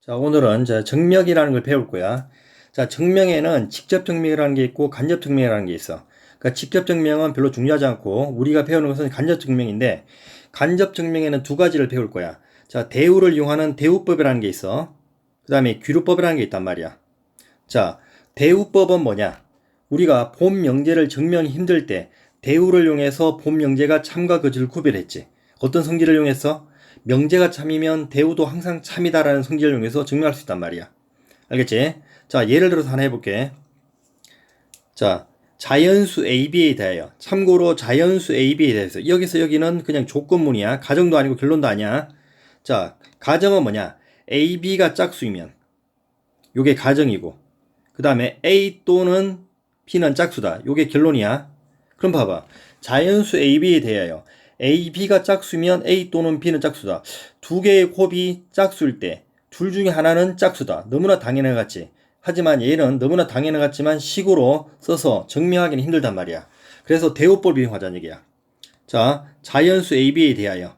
자, 오늘은 정명이라는 걸 배울 거야. 자, 정명에는 직접 정명이라는 게 있고 간접 정명이라는 게 있어. 그러니까 직접 정명은 별로 중요하지 않고 우리가 배우는 것은 간접 정명인데 간접 정명에는 두 가지를 배울 거야. 자, 대우를 이용하는 대우법이라는 게 있어. 그 다음에 귀류법이라는 게 있단 말이야. 자, 대우법은 뭐냐? 우리가 본 명제를 증명이 힘들 때 대우를 이용해서 본 명제가 참과 거짓을 구별했지. 어떤 성질을 이용해서? 명제가 참이면 대우도 항상 참이다라는 성질을 이용해서 증명할 수 있단 말이야. 알겠지? 자, 예를 들어서 하나 해볼게. 자, 자연수 AB에 대하여. 참고로 자연수 AB에 대해서. 여기서 여기는 그냥 조건문이야. 가정도 아니고 결론도 아니야. 자, 가정은 뭐냐? AB가 짝수이면. 요게 가정이고. 그 다음에 A 또는 B는 짝수다. 요게 결론이야. 그럼 봐봐. 자연수 AB에 대하여 A, B가 짝수면 A 또는 B는 짝수다. 두 개의 곱이 짝수일 때 둘 중에 하나는 짝수다. 너무나 당연한 것 같지. 하지만 얘는 너무나 당연한 것 같지만 식으로 써서 증명하기는 힘들단 말이야. 그래서 대우법을 이용하자는 얘기야. 자, 자연수 AB에 대하여.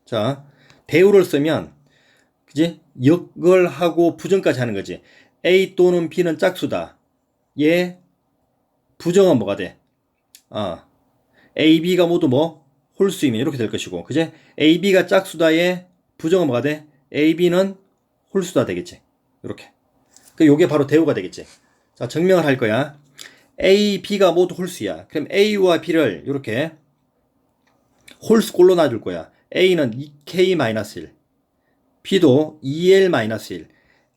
자, 대우를 쓰면 그지? 역을하고 부정까지 하는 거지. A 또는 B는 짝수다. 얘 부정은 뭐가 돼? A, B가 모두 뭐? 홀수이면 이렇게 될 것이고, 그제? A, B가 짝수다의 부정은 뭐가 돼? A, B는 홀수다 되겠지. 이렇게. 그 요게 바로 대우가 되겠지. 자, 증명을 할 거야. A, B가 모두 홀수야. 그럼 A와 B를 이렇게 홀수꼴로 놔줄 거야. A는 2K-1, B도 2L-1.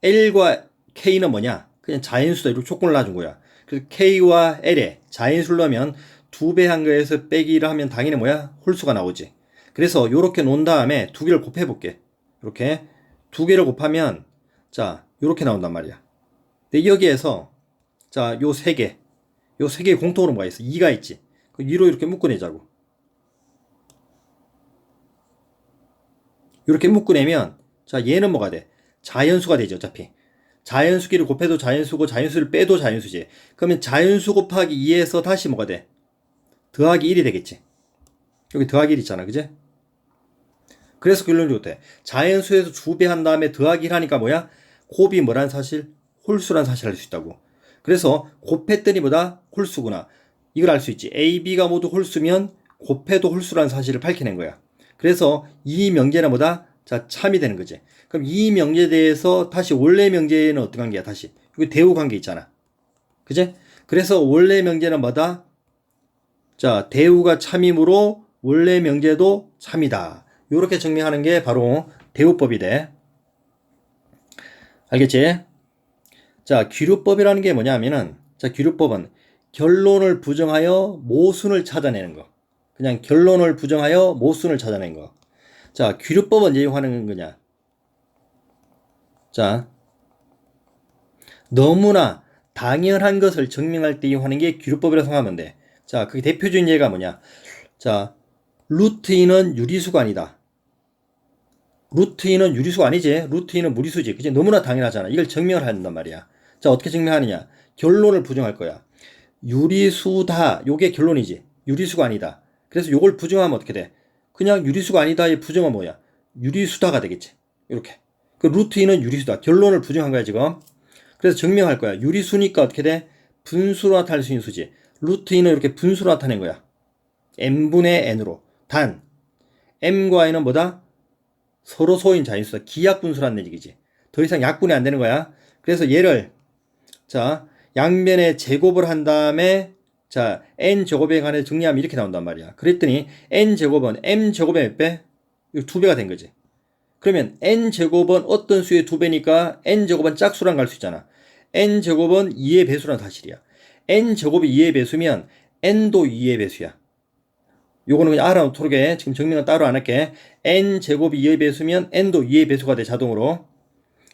L과 K는 뭐냐? 그냥 자연수다. 이렇게 조건을 놔준 거야. 그래서 K와 L에 자연수를 넣으면 2배 한 거에서 빼기를 하면 당연히 뭐야? 홀수가 나오지. 그래서 요렇게 놓은 다음에 두 개를 곱해 볼게. 이렇게 두 개를 곱하면 자, 요렇게 나온단 말이야. 근데 여기에서 자, 요 세 개. 요 세 개의 공통으로 뭐가 있어? 2가 있지. 그 2로 이렇게 묶어내자고. 이렇게 묶어내면 자, 얘는 뭐가 돼? 자연수가 되지, 어차피. 자연수끼리 곱해도 자연수고 자연수를 빼도 자연수지. 그러면 자연수 곱하기 2에서 다시 뭐가 돼? 더하기 1이 되겠지. 여기 더하기 1 있잖아, 그제? 그래서 결론이 어때? 자연수에서 주배한 다음에 더하기 1 하니까 뭐야? 곱이 뭐란 사실? 홀수란 사실을 알 수 있다고. 그래서 곱했더니 보다 홀수구나. 이걸 알 수 있지. A, B가 모두 홀수면 곱해도 홀수라는 사실을 밝혀낸 거야. 그래서 이 명제는 뭐다? 자, 참이 되는 거지. 그럼 이 명제에 대해서 다시 원래 명제는 어떤 관계야? 다시. 여기 대우 관계 있잖아. 그제? 그래서 원래 명제는 뭐다? 자, 대우가 참이므로 원래 명제도 참이다. 요렇게 증명하는 게 바로 대우법이 돼. 알겠지? 자, 귀류법이라는 게 뭐냐면은, 자, 귀류법은 결론을 부정하여 모순을 찾아내는 거. 그냥 결론을 부정하여 모순을 찾아내는 거. 자, 귀류법은 이용하는 거냐? 자, 너무나 당연한 것을 증명할 때 이용하는 게 귀류법이라고 생각하면 돼. 자, 그 대표적인 예가 뭐냐? 자, 루트 2는 유리수가 아니다. 루트 2는 유리수가 아니지. 루트 2는 무리수지. 그치? 너무나 당연하잖아. 이걸 증명을 한단 말이야. 자, 어떻게 증명하느냐? 결론을 부정할 거야. 유리수다. 요게 결론이지. 유리수가 아니다. 그래서 요걸 부정하면 어떻게 돼? 그냥 유리수가 아니다의 부정은 뭐야? 유리수다가 되겠지. 이렇게. 그 루트 2는 유리수다. 결론을 부정한 거야, 지금. 그래서 증명할 거야. 유리수니까 어떻게 돼? 분수로 나타낼 수 있는 수지. 루트 2는 이렇게 분수로 나타낸 거야. n분의 n으로. 단, m과 n은 뭐다? 서로 소인 자연수다. 기하분수라는 얘기지. 더 이상 약분이 안 되는 거야. 그래서 얘를 자, 양면에 제곱을 한 다음에 자, n제곱에 관해 정리하면 이렇게 나온단 말이야. 그랬더니 n제곱은 m제곱의 몇 배? 2배가 된 거지. 그러면 n제곱은 어떤 수의 2배니까 n제곱은 짝수랑 갈 수 있잖아. n제곱은 2의 배수란 사실이야. n제곱이 2의 배수면 n도 2의 배수야. 요거는 그냥 알아놓도록 해. 지금 증명은 따로 안 할게. n제곱이 2의 배수면 n도 2의 배수가 돼, 자동으로.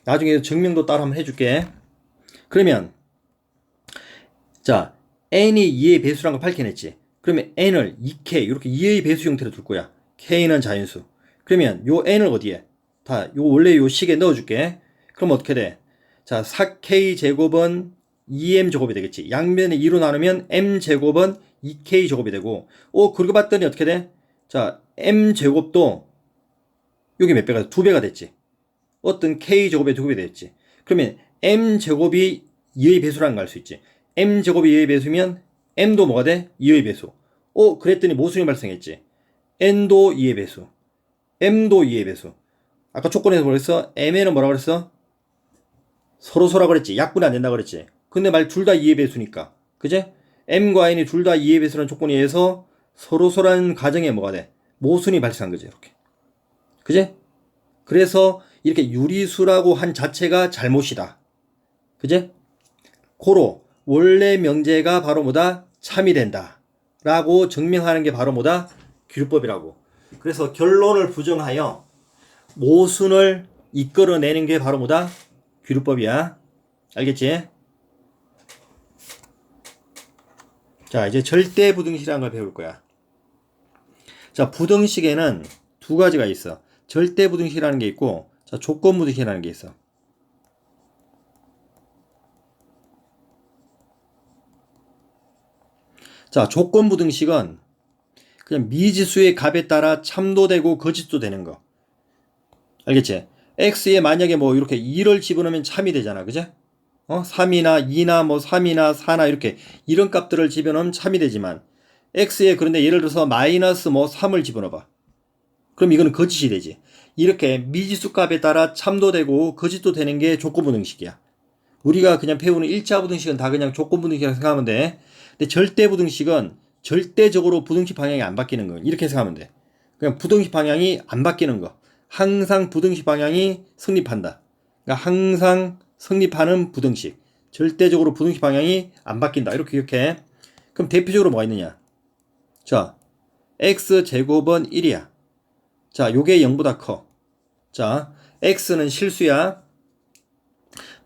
나중에 증명도 따로 한번 해줄게. 그러면 자, n이 2의 배수라는 걸 밝혀냈지. 그러면 n을 2k 이렇게 2의 배수 형태로 둘 거야. k는 자연수. 그러면 요 n을 어디에? 다 요 원래 요 식에 넣어줄게. 그럼 어떻게 돼? 자, 4k 제곱은 2m 제곱이 되겠지. 양면에 2로 나누면 m 제곱은 2k 제곱이 되고, 그렇게 봤더니 어떻게 돼? 자, m 제곱도 요게 몇 배가 돼? 2배가 됐지. 어떤 K제곱의 제곱이 되었지. 그러면 M제곱이 2의 배수라는 걸 알 수 있지. M제곱이 2의 배수면 M도 뭐가 돼? 2의 배수. 그랬더니 모순이 발생했지. N도 2의 배수. M도 2의 배수. 아까 조건에서 뭐랬어? M에는 뭐라고 그랬어? 서로서라고 그랬지. 약분이 안 된다고 그랬지. 근데 말 둘 다 2의 배수니까. 그제? M과 N이 둘 다 2의 배수라는 조건에 의해서 서로서라는 가정에 뭐가 돼? 모순이 발생한 거지. 이렇게. 그제? 그래서 이렇게 유리수라고 한 자체가 잘못이다. 그제? 고로 원래 명제가 바로 뭐다? 참이 된다. 라고 증명하는 게 바로 뭐다? 규율법이라고. 그래서 결론을 부정하여 모순을 이끌어내는 게 바로 뭐다? 규율법이야. 알겠지? 자, 이제 절대 부등식이라는 걸 배울 거야. 자, 부등식에는 두 가지가 있어. 절대 부등식이라는 게 있고, 자, 조건 부등식이라는 게 있어. 자, 조건 부등식은 그냥 미지수의 값에 따라 참도 되고 거짓도 되는 거. 알겠지? x에 만약에 뭐 이렇게 2를 집어넣으면 참이 되잖아. 그제? 3이나 2나 뭐 3이나 4나 이렇게 이런 값들을 집어넣으면 참이 되지만 x에 그런데 예를 들어서 마이너스 뭐 3을 집어넣어봐. 그럼 이거는 거짓이 되지. 이렇게 미지수 값에 따라 참도 되고 거짓도 되는 게 조건 부등식이야. 우리가 그냥 배우는 1차 부등식은 다 그냥 조건 부등식이라고 생각하면 돼. 근데 절대 부등식은 절대적으로 부등식 방향이 안 바뀌는 거. 이렇게 생각하면 돼. 그냥 부등식 방향이 안 바뀌는 거. 항상 부등식 방향이 성립한다. 그러니까 항상 성립하는 부등식. 절대적으로 부등식 방향이 안 바뀐다. 이렇게 기억해. 그럼 대표적으로 뭐가 있느냐? 자, x제곱은 1이야. 자, 요게 0보다 커. 자, x는 실수야.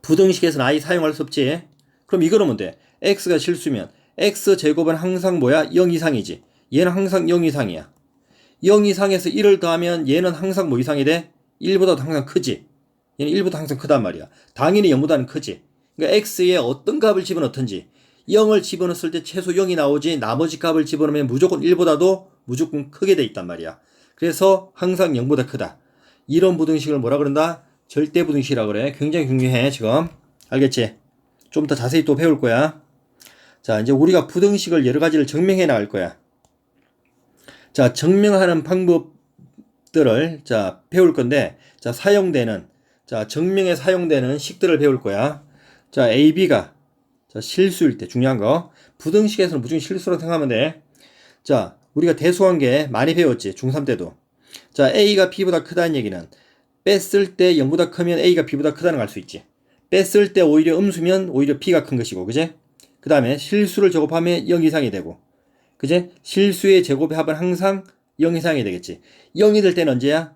부등식에서는 i 사용할 수 없지. 그럼 이거는 뭔데? x가 실수면 x제곱은 항상 뭐야? 0 이상이지. 얘는 항상 0 이상이야. 0 이상에서 1을 더하면 얘는 항상 뭐 이상이 돼? 1보다도 항상 크지. 얘는 1보다 항상 크단 말이야. 당연히 0보다는 크지. 그러니까 x에 어떤 값을 집어넣든지 0을 집어넣었을 때 최소 0이 나오지 나머지 값을 집어넣으면 무조건 1보다도 무조건 크게 돼 있단 말이야. 그래서 항상 0보다 크다. 이런 부등식을 뭐라 그런다? 절대 부등식이라고 그래. 굉장히 중요해 지금. 알겠지? 좀 더 자세히 또 배울 거야. 자, 이제 우리가 부등식을 여러 가지를 증명해 나갈 거야. 자, 증명하는 방법들을 자 배울 건데, 자 증명에 사용되는 식들을 배울 거야. 자, AB가 자 실수일 때 중요한 거. 부등식에서는 무조건 실수라고 생각하면 돼. 자, 우리가 대소관계 많이 배웠지 중3 때도. 자, A가 B보다 크다는 얘기는 뺐을 때 0보다 크면 A가 B보다 크다는 걸 알 수 있지. 뺐을 때 오히려 음수면 오히려 B가 큰 것이고, 그제? 그 다음에 실수를 제곱하면 0 이상이 되고, 그제? 실수의 제곱의 합은 항상 0 이상이 되겠지. 0이 될 때는 언제야?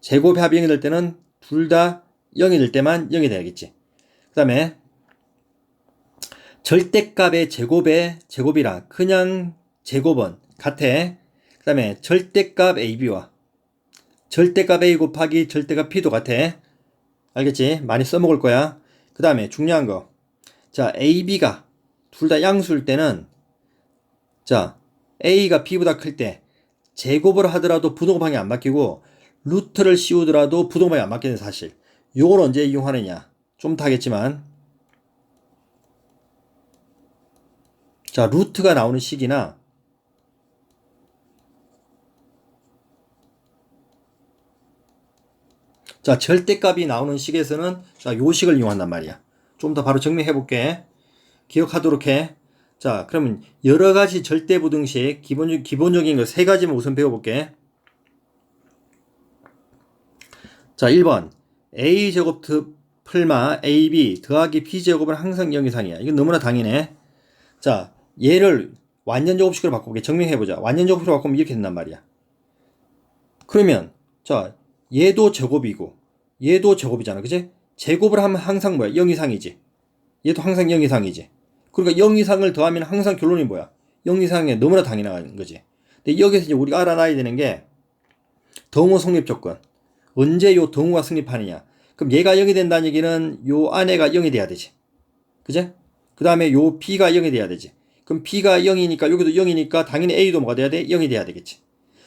제곱의 합이 0이 될 때는 둘 다 0이 될 때만 0이 돼야겠지. 그 다음에 절대값의 제곱이라 그냥 제곱은 같아. 그 다음에 절대값 AB와 절대값 A 곱하기 절대값 B도 같아. 알겠지? 많이 써먹을 거야. 그 다음에 중요한 거. 자, AB가 둘 다 양수일 때는 자, A가 B보다 클 때 제곱을 하더라도 부등호방이 안 바뀌고 루트를 씌우더라도 부등호방이 안 바뀌는 사실. 요걸 언제 이용하느냐? 좀 더 하겠지만 자, 루트가 나오는 식이나 자, 절대값이 나오는 식에서는 자, 요 식을 이용한단 말이야. 좀 더 바로 증명해 볼게. 기억하도록 해. 자, 그러면 여러 가지 절대 부등식 기본적인 거 세 가지만 우선 배워볼게. 자, 1번 a제곱 풀마 ab 더하기 b제곱은 항상 0 이상이야. 이건 너무나 당연해. 자, 얘를 완전제곱식으로 바꿔볼게. 증명해보자. 완전제곱식으로 바꾸면 이렇게 된단 말이야. 그러면 자, 얘도 제곱이고 얘도 제곱이잖아. 그치? 제곱을 하면 항상 뭐야? 0 이상이지. 얘도 항상 0 이상이지. 그러니까 0 이상을 더하면 항상 결론이 뭐야? 0 이상에 너무나 당연한 거지. 근데 여기서 이제 우리가 알아놔야 되는 게 등호 성립 조건. 언제 요 등호가 성립하느냐? 그럼 얘가 0이 된다는 얘기는 요 안에가 0이 돼야 되지. 그제? 그 다음에 요 B가 0이 돼야 되지. 그럼 B가 0이니까 여기도 0이니까 당연히 A도 뭐가 돼야 돼? 0이 돼야 되겠지.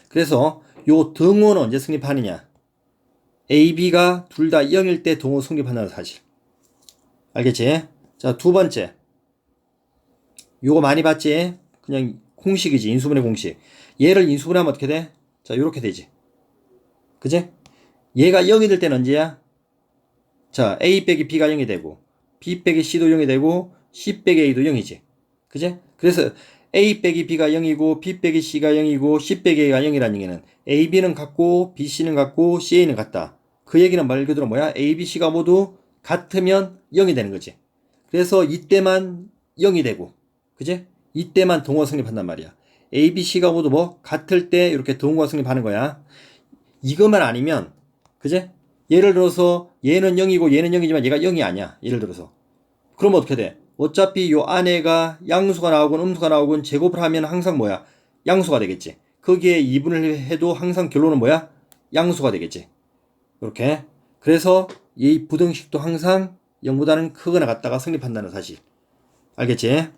그래서 요 등호는 언제 성립하느냐? A, B가 둘 다 0일 때 동호 성립한다는 사실. 알겠지? 자, 두 번째. 요거 많이 봤지? 그냥 공식이지. 인수분해 공식. 얘를 인수분해하면 어떻게 돼? 자, 요렇게 되지. 그지? 얘가 0이 될 때는 언제야? 자, A 빼기 B가 0이 되고, B 빼기 C도 0이 되고, C 빼기 A도 0이지. 그지? 그래서 A 빼기 B가 0이고, B 빼기 C가 0이고, C 빼기 A가 0이라는 얘기는 A, B는 같고, B, C는 같고, C, A는 같다. 그 얘기는 말 그대로 뭐야? A, B, C가 모두 같으면 0이 되는 거지. 그래서 이때만 0이 되고, 그지? 이때만 동호 성립한단 말이야. A, B, C가 모두 뭐? 같을 때 이렇게 동호가 성립하는 거야. 이것만 아니면, 그지? 예를 들어서 얘는 0이고 얘는 0이지만 얘가 0이 아니야. 예를 들어서. 그러면 어떻게 돼? 어차피 요 안에가 양수가 나오건 음수가 나오건 제곱을 하면 항상 뭐야? 양수가 되겠지. 거기에 2분을 해도 항상 결론은 뭐야? 양수가 되겠지. 이렇게. 그래서 이 부등식도 항상 0보다는 크거나 같다가 성립한다는 사실. 알겠지?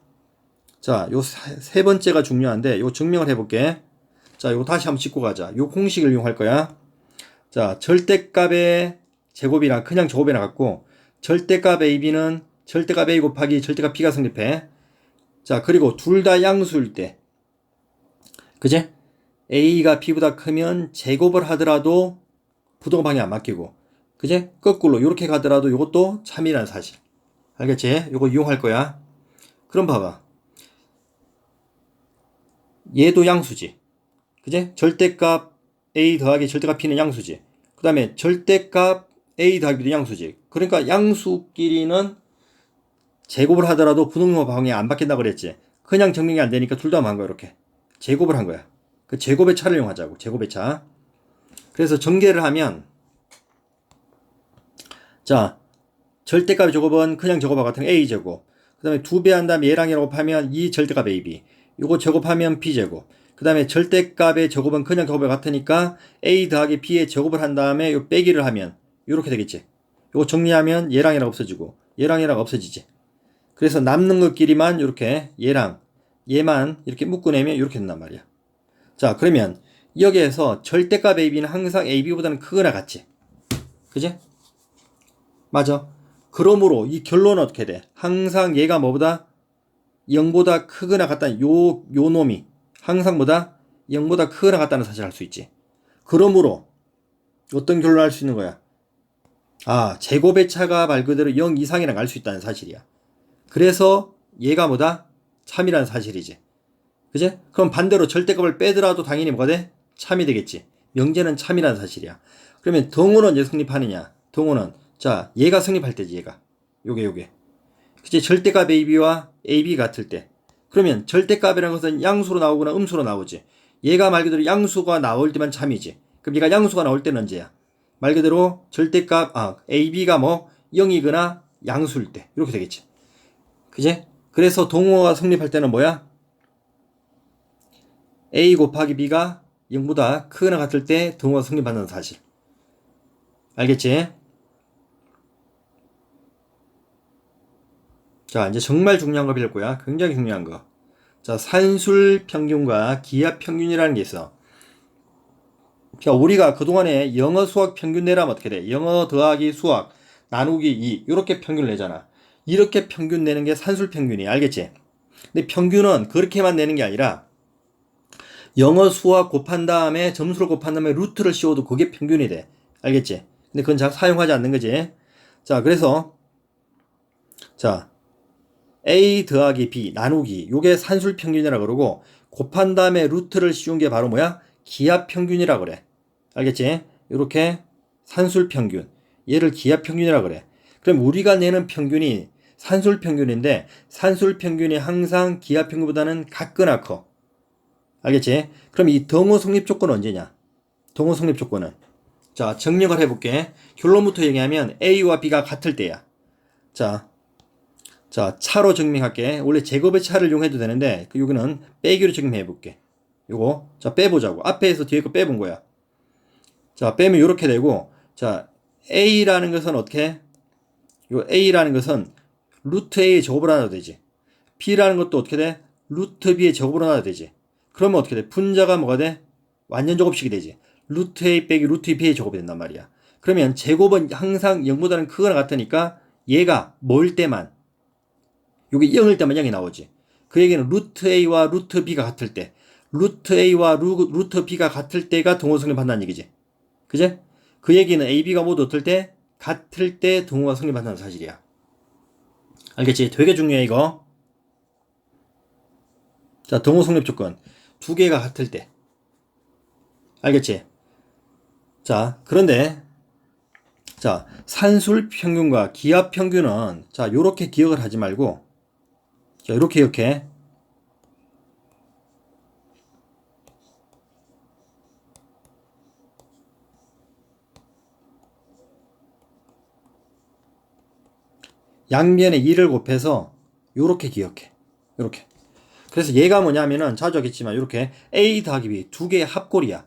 자, 요 세 번째가 중요한데 요 증명을 해볼게. 자, 요거 다시 한번 짚고 가자. 요 공식을 이용할 거야. 자, 절대값의 제곱이랑 그냥 제곱이랑 같고, 절대값 AB는 절대값 A 곱하기 절대값 B가 성립해. 자, 그리고 둘 다 양수일 때, 그제? A가 B보다 크면 제곱을 하더라도 부등호 방향 안 바뀌고, 그제? 거꾸로 이렇게 가더라도 이것도 참이라는 사실. 알겠지? 이거 이용할 거야. 그럼 봐봐. 얘도 양수지. 그제? 절대값 A 더하기 절대값 B는 양수지. 그 다음에 절대값 A 더하기 B도 양수지. 그러니까 양수끼리는 제곱을 하더라도 부등호 방향이 안 바뀐다고 그랬지. 그냥 증명이 안 되니까 둘 다 한 거야, 이렇게. 제곱을 한 거야. 그 제곱의 차를 이용하자고, 제곱의 차. 그래서 전개를 하면, 자, 절대값의 제곱은 그냥 제곱하고 같은 A제곱. 그 다음에 2배 한 다음에 얘랑 얘랑 곱하면 이 절대값 AB. 요거 제곱하면 B제곱. 그 다음에 절대값의 제곱은 그냥 제곱과 같으니까 A 더하기 B의 제곱을 한 다음에 요 빼기를 하면 요렇게 되겠지. 요거 정리하면 얘랑 얘랑 없어지고 얘랑 얘랑 없어지지. 그래서 남는 것끼리만 이렇게 얘랑 얘만 이렇게 묶어내면 이렇게 된단 말이야. 자, 그러면 여기에서 절대값 AB는 항상 AB보다는 크거나 같지. 그지? 맞아. 그러므로 이 결론은 어떻게 돼? 항상 얘가 뭐보다 0보다 크거나 같다는 요 놈이 항상 뭐다? 0보다 크거나 같다는 사실을 알 수 있지. 그러므로 어떤 결론을 할 수 있는 거야? 아, 제곱의 차가 말 그대로 0 이상이라는 걸 알 수 있다는 사실이야. 그래서 얘가 뭐다? 참이라는 사실이지. 그지? 그럼 반대로 절대값을 빼더라도 당연히 뭐가 돼? 참이 되겠지. 명제는 참이라는 사실이야. 그러면 동호는 언제 성립하느냐? 동호는 자, 얘가 성립할 때지, 얘가. 요게. 그치? 절대값 AB와 AB 같을 때. 그러면 절대값이라는 것은 양수로 나오거나 음수로 나오지. 얘가 말 그대로 양수가 나올 때만 참이지. 그럼 얘가 양수가 나올 때는 언제야? 말 그대로 절대값, AB가 뭐 0이거나 양수일 때. 이렇게 되겠지. 그지? 그래서 동호가 성립할 때는 뭐야? A 곱하기 B가 0보다 크거나 같을 때 동호가 성립한다는 사실. 알겠지? 자, 이제 정말 중요한 거 배울 거야. 굉장히 중요한 거. 자, 산술 평균과 기하 평균이라는 게 있어. 자, 우리가 그동안에 영어 수학 평균 내라면 어떻게 돼? 영어 더하기 수학 나누기 2 이렇게 평균을 내잖아. 이렇게 평균 내는 게 산술 평균이야. 알겠지? 근데 평균은 그렇게만 내는 게 아니라 영어 수학 곱한 다음에 점수를 곱한 다음에 루트를 씌워도 그게 평균이 돼. 알겠지? 근데 그건 잘 사용하지 않는 거지. 자, 그래서 자, A 더하기 B 나누기 요게 산술 평균이라 그러고 곱한 다음에 루트를 씌운 게 바로 뭐야? 기하 평균이라 그래. 알겠지? 이렇게 산술 평균. 얘를 기하 평균이라 그래. 그럼 우리가 내는 평균이 산술 평균인데 산술 평균이 항상 기하 평균보다는 같거나 커. 알겠지? 그럼 이 동호 성립 조건은 언제냐? 동호 성립 조건은 자, 정리를 해볼게. 결론부터 얘기하면 A와 B가 같을 때야. 자, 차로 증명할게. 원래 제곱의 차를 이용해도 되는데 여기는 빼기로 증명해볼게. 요거 자, 빼보자고. 앞에서 뒤에 거 빼본 거야. 자, 빼면 이렇게 되고 자, A라는 것은 어떻게? 요 A라는 것은 루트 A의 제곱으로 나눠도 되지. B라는 것도 어떻게 돼? 루트 B의 제곱으로 나눠도 되지. 그러면 어떻게 돼? 분자가 뭐가 돼? 완전 제곱식이 되지. 루트 A 빼기 루트 B의 제곱이 된단 말이야. 그러면 제곱은 항상 0보다는 크거나 같으니까 얘가 뭐일 때만, 요게 0일 때만 0이 나오지. 그 얘기는 루트 A와 루트 B가 같을 때, 루트 A와 루트 B가 같을 때가 등호 성립한다는 얘기지. 그제? 그 얘기는 A, B가 모두 어떨 때? 같을 때 등호가 성립한다는 사실이야. 알겠지? 되게 중요해, 이거. 자, 등호 성립 조건. 두 개가 같을 때. 알겠지? 자, 그런데, 자, 산술 평균과 기압 평균은, 자, 요렇게 기억을 하지 말고, 자, 요렇게 기억해. 양변에 2를 곱해서 요렇게 기억해. 요렇게. 그래서 얘가 뭐냐면은 자주 하겠지만 요렇게 A 더하기 B 두 개의 합골이야.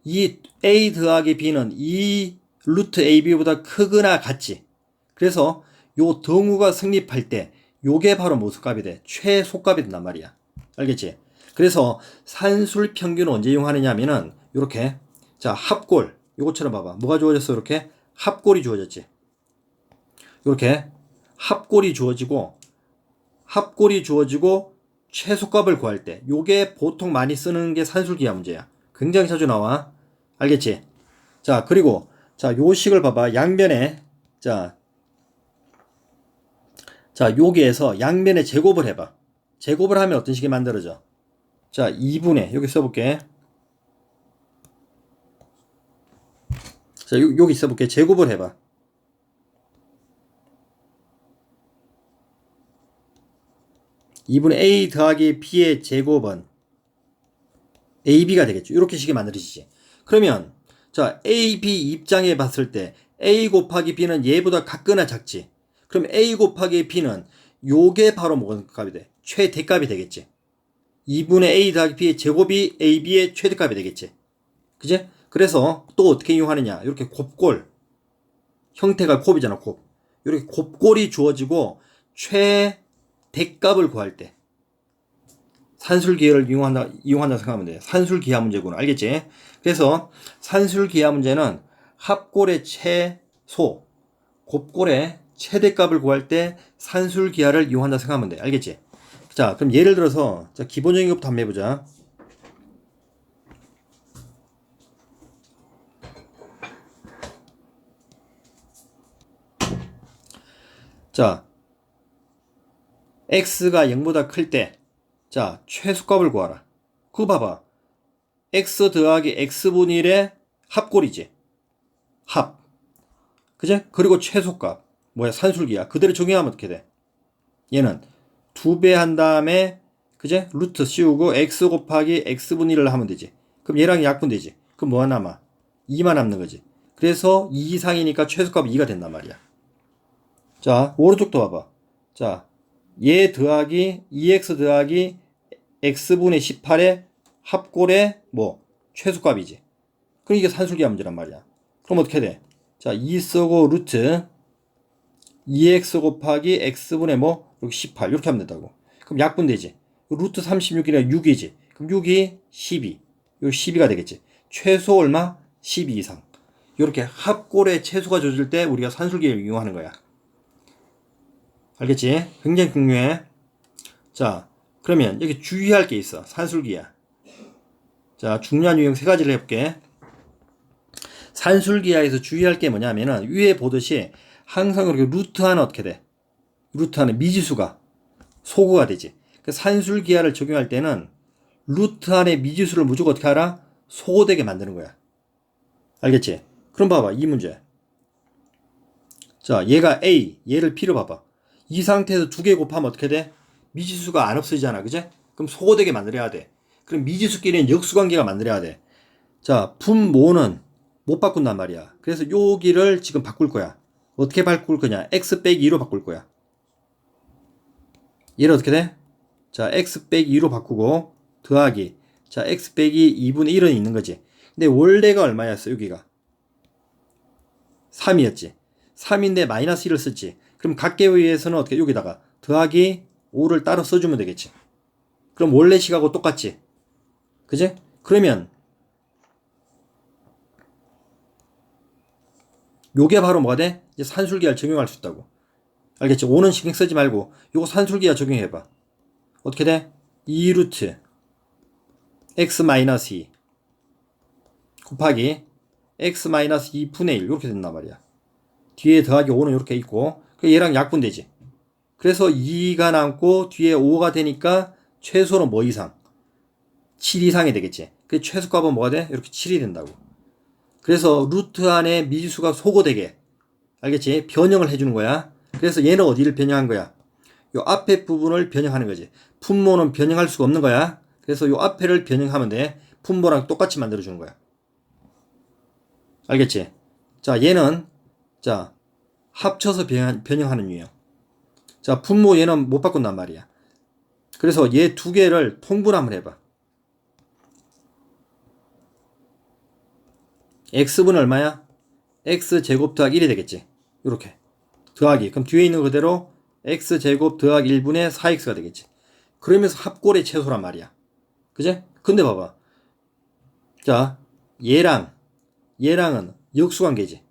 이 A 더하기 B는 이 루트 AB보다 크거나 같지. 그래서 요 등호가 성립할 때 요게 바로 무슨 값이 돼? 최소값이 된단 말이야. 알겠지? 그래서 산술 평균을 언제 이용하느냐 하면은 요렇게 자 합골 요것처럼 봐봐. 뭐가 주어졌어? 이렇게 합골이 주어졌지. 요렇게 합골이 주어지고 최소값을 구할 때 요게 보통 많이 쓰는 게 산술기하 문제야. 굉장히 자주 나와. 알겠지? 자, 그리고 자, 요 식을 봐봐. 양변에 자, 여기에서 양변에 제곱을 해봐. 제곱을 하면 어떤 식이 만들어져? 자, 2분의 여기 써볼게. 자, 여기 써볼게. 제곱을 해봐. 2분의 A 더하기 B의 제곱은 AB가 되겠죠. 이렇게 식이 만들어지지. 그러면 자 A, B 입장에 봤을 때 A 곱하기 B는 얘보다 같거나 작지. 그럼 A 곱하기 B는 요게 바로 뭐가 값이 돼? 최대값이 되겠지. 2분의 A 더하기 B의 제곱이 AB의 최대값이 되겠지. 그지? 그래서 또 어떻게 이용하느냐. 이렇게 곱골. 형태가 곱이잖아, 곱. 이렇게 곱골이 주어지고 최대값을 구할 때 산술기하를 이용한다 생각하면 돼. 산술기하 문제구나. 알겠지? 그래서 산술기하 문제는 합골의 최소, 곱골의 최대값을 구할 때 산술기하를 이용한다 생각하면 돼. 알겠지? 자, 그럼 예를 들어서 자, 기본적인 것부터 한번 해보자. 자, x가 0보다 클 때, 자, 최소값을 구하라. 그거 봐봐. x 더하기 x분의 1의 합골이지. 합. 그제? 그리고 최소값. 뭐야, 산술기야. 그대로 적용하면 어떻게 돼? 얘는 2배 한 다음에, 그제? 루트 씌우고 x 곱하기 x분의 1을 하면 되지. 그럼 얘랑 약분되지. 그럼 뭐가 남아? 2만 남는 거지. 그래서 2 이상이니까 최소값이 2가 된단 말이야. 자, 오른쪽도 봐봐. 자, 얘 더하기 2x 더하기 x분의 18의 합골의 뭐 최소값이지. 그럼 이게 산술기하 문제란 말이야. 그럼 어떻게 돼? 자, 2 쓰고 루트 2x 곱하기 x분의 뭐 여기 18 이렇게 하면 된다고. 그럼 약분되지. 루트 36이라 6이지. 그럼 6이 12. 요 12가 되겠지. 최소 얼마? 12 이상. 이렇게 합골의 최소가 주어질 때 우리가 산술기를 이용하는 거야. 알겠지? 굉장히 중요해. 자, 그러면 여기 주의할 게 있어. 산술기하. 자, 중요한 유형 세 가지를 해볼게. 산술기하에서 주의할 게 뭐냐면은 위에 보듯이 항상 그렇게 루트 하나 어떻게 돼? 루트 하나 미지수가 소구가 되지. 그 산술기하를 적용할 때는 루트 안에 미지수를 무조건 어떻게 하라? 소거되게 만드는 거야. 알겠지? 그럼 봐봐. 이 문제. 자, 얘가 A, 얘를 B로 봐봐. 이 상태에서 두 개 곱하면 어떻게 돼? 미지수가 안 없어지잖아. 그제? 그럼 소거되게 만들어야 돼. 그럼 미지수끼리는 역수관계가 만들어야 돼. 자, 분모는 못 바꾼단 말이야. 그래서 여기를 지금 바꿀 거야. 어떻게 바꿀 거냐? x 빼기 2로 바꿀 거야. 얘를 어떻게 돼? 자, x 빼기 2로 바꾸고 더하기 자, x 빼기 2분의 1은 있는 거지. 근데 원래가 얼마였어? 여기가 3이었지. 3인데 마이너스 1을 썼지. 그럼 각계에 의해서는 어떻게 여기다가 더하기 5를 따로 써주면 되겠지. 그럼 원래 식하고 똑같지. 그지? 그러면 요게 바로 뭐가 돼? 이제 산술기하를 적용할 수 있다고. 알겠지? 5는 신경 쓰지 말고 요거 산술기하 적용해봐. 어떻게 돼? 2 루트 x-2 곱하기 x-2분의 1 이렇게 된단 말이야. 뒤에 더하기 5는 이렇게 있고 얘랑 약분되지. 그래서 2가 남고 뒤에 5가 되니까 최소는 뭐 이상? 7 이상이 되겠지. 그 최소값은 뭐가 돼? 이렇게 7이 된다고. 그래서 루트 안에 미지수가 소거되게, 알겠지? 변형을 해주는 거야. 그래서 얘는 어디를 변형한 거야? 요 앞에 부분을 변형하는 거지. 분모는 변형할 수가 없는 거야. 그래서 요 앞에를 변형하면 돼. 분모랑 똑같이 만들어주는 거야. 알겠지? 자, 얘는 자 합쳐서 변형하는 유형. 자, 분모 얘는 못 바꾼단 말이야. 그래서 얘 두 개를 통분함을 해봐. x분은 얼마야? x제곱 더하기 1이 되겠지. 이렇게 더하기. 그럼 뒤에 있는 그대로 x제곱 더하기 1분의 4x가 되겠지. 그러면서 합골의 최소란 말이야. 그제? 근데 봐봐. 자, 얘랑은 역수관계지.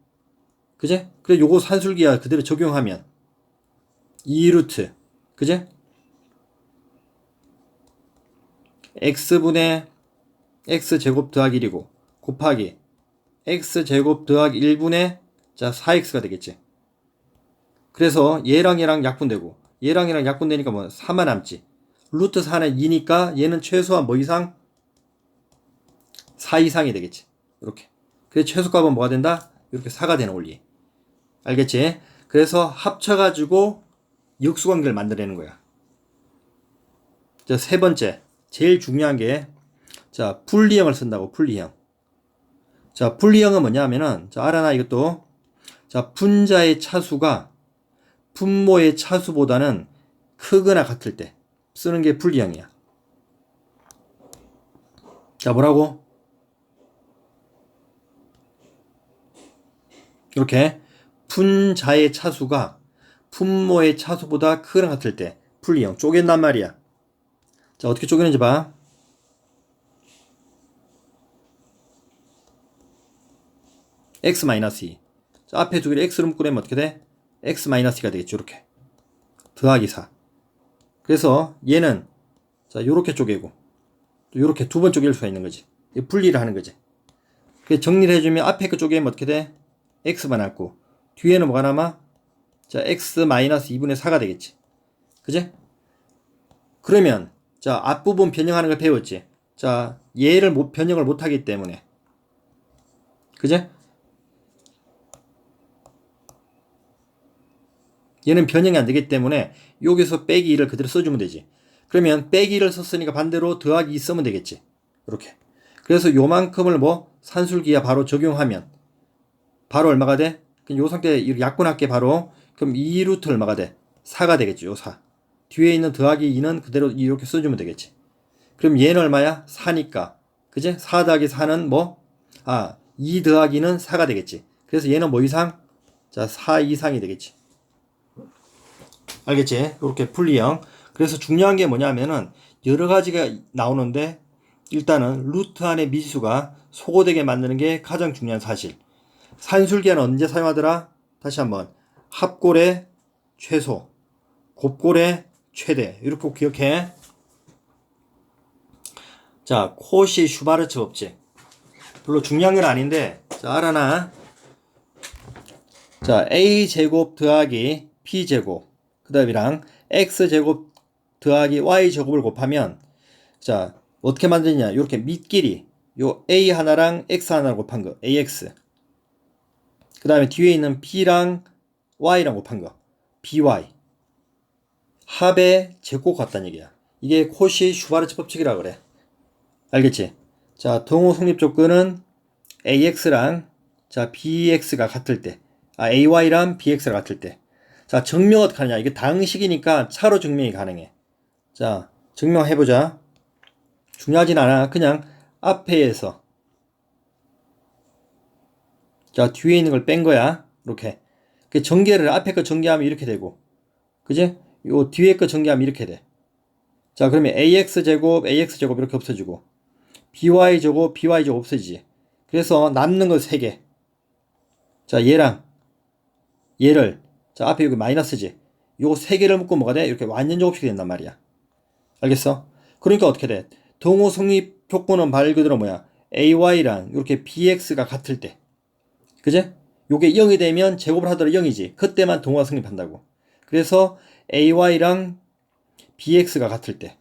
그제? 그래 요거 산술기하 그대로 적용하면 2루트 그제? x분의 x제곱 더하기 1이고 곱하기 x제곱 더하기 1분의 자 4x가 되겠지. 그래서 얘랑 약분되고 얘랑 약분되니까 뭐 4만 남지. 루트 4는 2니까 얘는 최소한 뭐 이상? 4 이상이 되겠지. 이렇게. 그래서 최소값은 뭐가 된다? 이렇게 4가 되는 원리. 알겠지? 그래서 합쳐가지고 역수관계를 만들어내는 거야. 자, 세 번째. 제일 중요한 게, 자, 분리형을 쓴다고, 분리형. 자, 분리형은 뭐냐 하면은, 자, 알아나 이것도. 자, 분자의 차수가 분모의 차수보다는 크거나 같을 때 쓰는 게 분리형이야. 자, 뭐라고? 이렇게 분자의 차수가 분모의 차수보다 크거나 같을 때 분리형 쪼갠단 말이야. 자, 어떻게 쪼개는지 봐. x-2. 자, 앞에 두 개를 x로 묶으면 어떻게 돼? x-2가 되겠죠. 이렇게 더하기 4. 그래서 얘는 자 요렇게 쪼개고 또 요렇게 두 번 쪼갤 수가 있는 거지. 분리를 하는 거지. 그래서 정리를 해주면 앞에 거 쪼개면 어떻게 돼? x만 남고 뒤에는 뭐가 남아? 자 x-2분의 4가 되겠지. 그제? 그러면 자 앞부분 변형하는 걸 배웠지. 자 얘를 변형을 못하기 때문에 그제? 얘는 변형이 안 되기 때문에 여기서 빼기 2를 그대로 써주면 되지. 그러면 빼기 2를 썼으니까 반대로 더하기 2 쓰면 되겠지. 이렇게. 그래서 요만큼을 뭐 산술기하 바로 적용하면 바로 얼마가 돼? 그럼 요 상태에 이렇게 약분할게 바로. 그럼 2루트 얼마가 돼? 4가 되겠지. 요 4. 뒤에 있는 더하기 2는 그대로 이렇게 써주면 되겠지. 그럼 얘는 얼마야? 4니까. 그제? 4 더하기 4는 뭐? 2 더하기는 4가 되겠지. 그래서 얘는 뭐 이상? 자, 4 이상이 되겠지. 알겠지? 이렇게 분리형. 그래서 중요한 게 뭐냐면은 여러 가지가 나오는데 일단은 루트 안에 미지수가 소거되게 만드는 게 가장 중요한 사실. 산술기하는 언제 사용하더라? 다시 한번 합골의 최소, 곱골의 최대 이렇게 꼭 기억해. 자, 코시 슈바르츠 법칙. 별로 중요한 건 아닌데 자, 알아나. 자, a제곱 더하기 b제곱 그 다음이랑 x제곱 더하기 y제곱을 곱하면 자 어떻게 만드냐 이렇게 밑끼리 요 a 하나랑 x 하나를 곱한 거 ax 그 다음에 뒤에 있는 b랑 y랑 곱한 거 by 합의 제곱 같다는 얘기야. 이게 코시 슈바르츠 법칙이라 그래. 알겠지? 자 동호 성립 조건은 ax랑 자 bx가 같을 때 ay랑 bx가 같을 때 자, 증명 어떻게 하느냐. 이게 당식이니까 차로 증명이 가능해. 자, 증명해보자. 중요하진 않아. 그냥 앞에에서. 자, 뒤에 있는 걸 뺀 거야. 이렇게. 그 전개를, 앞에 거 전개하면 이렇게 되고. 그지? 요 뒤에 거 전개하면 이렇게 돼. 자, 그러면 ax제곱, ax제곱 이렇게 없어지고. by제곱, by제곱 없어지지. 그래서 남는 거 3개. 자, 얘랑 얘를, 자, 앞에 여기 마이너스지. 요거 세 개를 묶고 뭐가 돼? 이렇게 완전 제곱식이 된단 말이야. 알겠어? 그러니까 어떻게 돼? 동호 성립 조건은 말 그대로 뭐야? AY랑 이렇게 BX가 같을 때. 그제? 요게 0이 되면 제곱을 하더라도 0이지. 그때만 동호가 성립한다고. 그래서 AY랑 BX가 같을 때.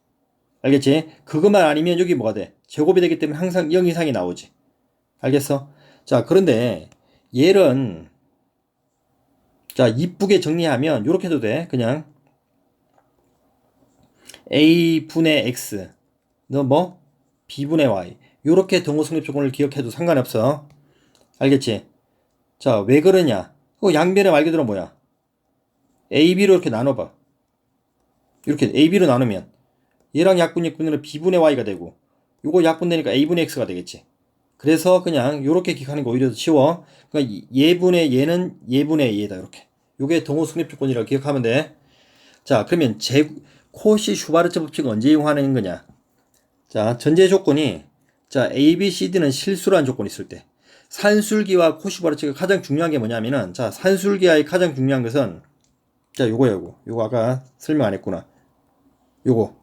알겠지? 그것만 아니면 여기 뭐가 돼? 제곱이 되기 때문에 항상 0 이상이 나오지. 알겠어? 자, 그런데 얘는 자, 이쁘게 정리하면 요렇게 해도 돼. 그냥 A분의 X 너 뭐? B분의 Y 요렇게 동호 성립 조건을 기억해도 상관없어. 알겠지? 자, 왜 그러냐? 그 양변의 말 그대로 뭐야? AB로 이렇게 나눠봐. 이렇게 AB로 나누면 얘랑 약분은 B분의 Y가 되고 요거 약분되니까 A분의 X가 되겠지. 그래서 그냥 요렇게 기억하는 거 오히려 더 쉬워. 그러니까 얘분의 얘는 얘분의 얘다. 이렇게 요게 동호 성립 조건이라고 기억하면 돼. 자, 그러면 코시 슈바르츠 법칙은 언제 이용하는 거냐? 자, 전제 조건이 자, A, B, C, D는 실수라는 조건이 있을 때 산술기와 코시 슈바르츠가 가장 중요한 게 뭐냐면은 자, 산술기와의 가장 중요한 것은 자, 요거 아까 설명 안 했구나. 요거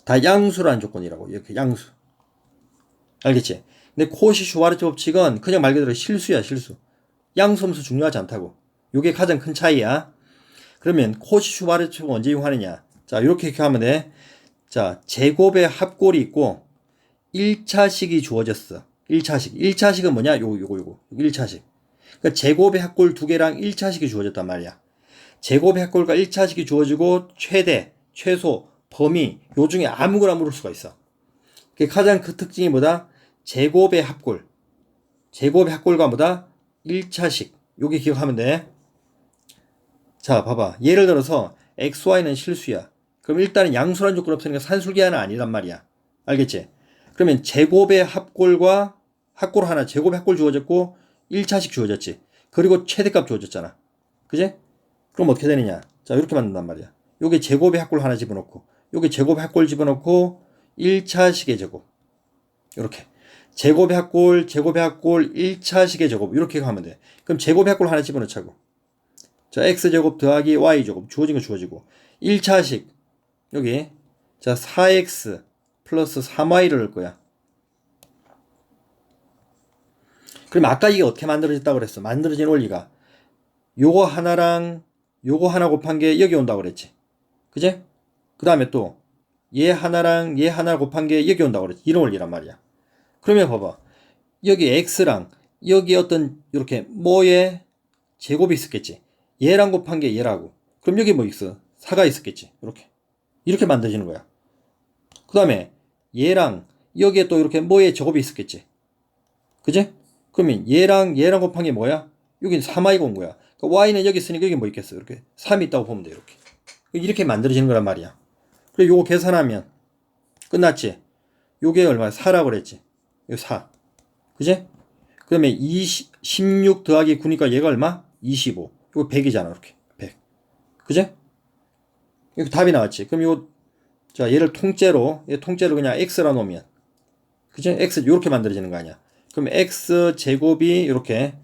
다 양수라는 조건이라고. 이렇게 양수. 알겠지? 근데 코시 슈바르츠 법칙은 그냥 말 그대로 실수야, 실수. 양수함수 중요하지 않다고. 요게 가장 큰 차이야. 그러면 코시 슈바르츠가 언제 이용하느냐? 자, 이렇게 하면 돼. 자, 제곱의 합골이 있고 1차식이 주어졌어. 1차식. 1차식은 뭐냐? 요거. 1차식. 그러니까 제곱의 합골 두 개랑 1차식이 주어졌단 말이야. 제곱의 합골과 1차식이 주어지고 최대, 최소, 범위 요 중에 아무거나 물을 수가 있어. 가장 그 특징이 뭐다? 제곱의 합골. 제곱의 합골과 뭐다? 1차식. 요게 기억하면 돼. 자, 봐봐. 예를 들어서 XY는 실수야. 그럼 일단은 양수란 조건 없으니까 산술기하는 아니란 말이야. 알겠지? 그러면 제곱의 합골과 합골 하나, 제곱의 합골 주어졌고 1차식 주어졌지. 그리고 최대값 주어졌잖아. 그지? 그럼 어떻게 되느냐? 자, 이렇게 만든단 말이야. 요게 제곱의 합골 하나 집어넣고 요게 제곱의 합골 집어넣고 1차식의 제곱. 이렇게. 제곱의 합골, 1차식의 제곱. 이렇게 하면 돼. 그럼 제곱의 합골 하나 집어넣자고. 자, x제곱 더하기 y제곱. 주어진 거 주어지고. 1차식. 여기. 자, 4x 플러스 3y를 넣을 거야. 그럼 아까 이게 어떻게 만들어졌다고 그랬어? 만들어진 원리가. 요거 하나랑 요거 하나 곱한 게 여기 온다고 그랬지. 그제? 그 다음에 또 얘 하나랑 얘 하나 곱한 게 여기 온다고 그랬지. 이런 원리란 말이야. 그러면 봐봐. 여기 x랑 여기 어떤 이렇게 뭐의 제곱이 있었겠지. 얘랑 곱한 게 얘라고. 그럼 여기 뭐 있어? 4가 있었겠지. 이렇게 만들어지는 거야. 그 다음에 얘랑 여기에 또 이렇게 뭐의 제곱이 있었겠지. 그지? 그러면 얘랑 곱한 게 뭐야? 여기 3y가 온 거야. 그러니까 y는 여기 있으니까 여기 뭐 있겠어? 이렇게 3이 있다고 보면 돼. 이렇게 만들어지는 거란 말이야. 그리고 요거 계산하면 끝났지. 요게 얼마야? 4라고 그랬지. 요 4. 그지? 그다음에 16 더하기 9니까 얘가 얼마? 25. 이거 100이잖아. 이렇게. 100. 그지? 이거 답이 나왔지. 그럼 이거 자, 얘를 통째로 그냥 x라 놓으면 그지? x 이렇게 만들어지는 거 아니야. 그럼 x 제곱이 이렇게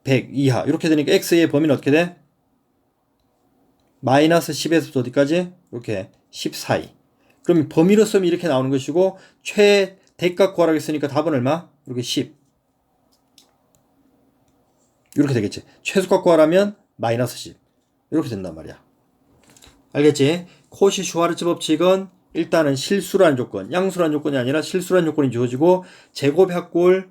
100 이하 이렇게 되니까 x의 범위는 어떻게 돼? 마이너스 10에서 어디까지? 이렇게 14이. 그럼 범위로 쓰면 이렇게 나오는 것이고 최대값 구하라고 했으니까 답은 얼마? 이렇게 10. 이렇게 되겠지. 최소값 구하라면 마이너스 10. 이렇게 된단 말이야. 알겠지? 코시 슈와르츠 법칙은 일단은 실수라는 조건, 양수라는 조건이 아니라 실수라는 조건이 주어지고 제곱의 합골과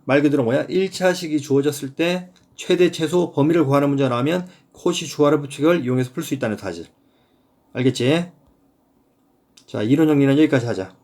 말 그대로 뭐야? 1차식이 주어졌을 때 최대 최소 범위를 구하는 문제가 나오면 코시 슈와르츠 법칙을 이용해서 풀 수 있다는 사실. 알겠지? 자, 이론 정리는 여기까지 하자.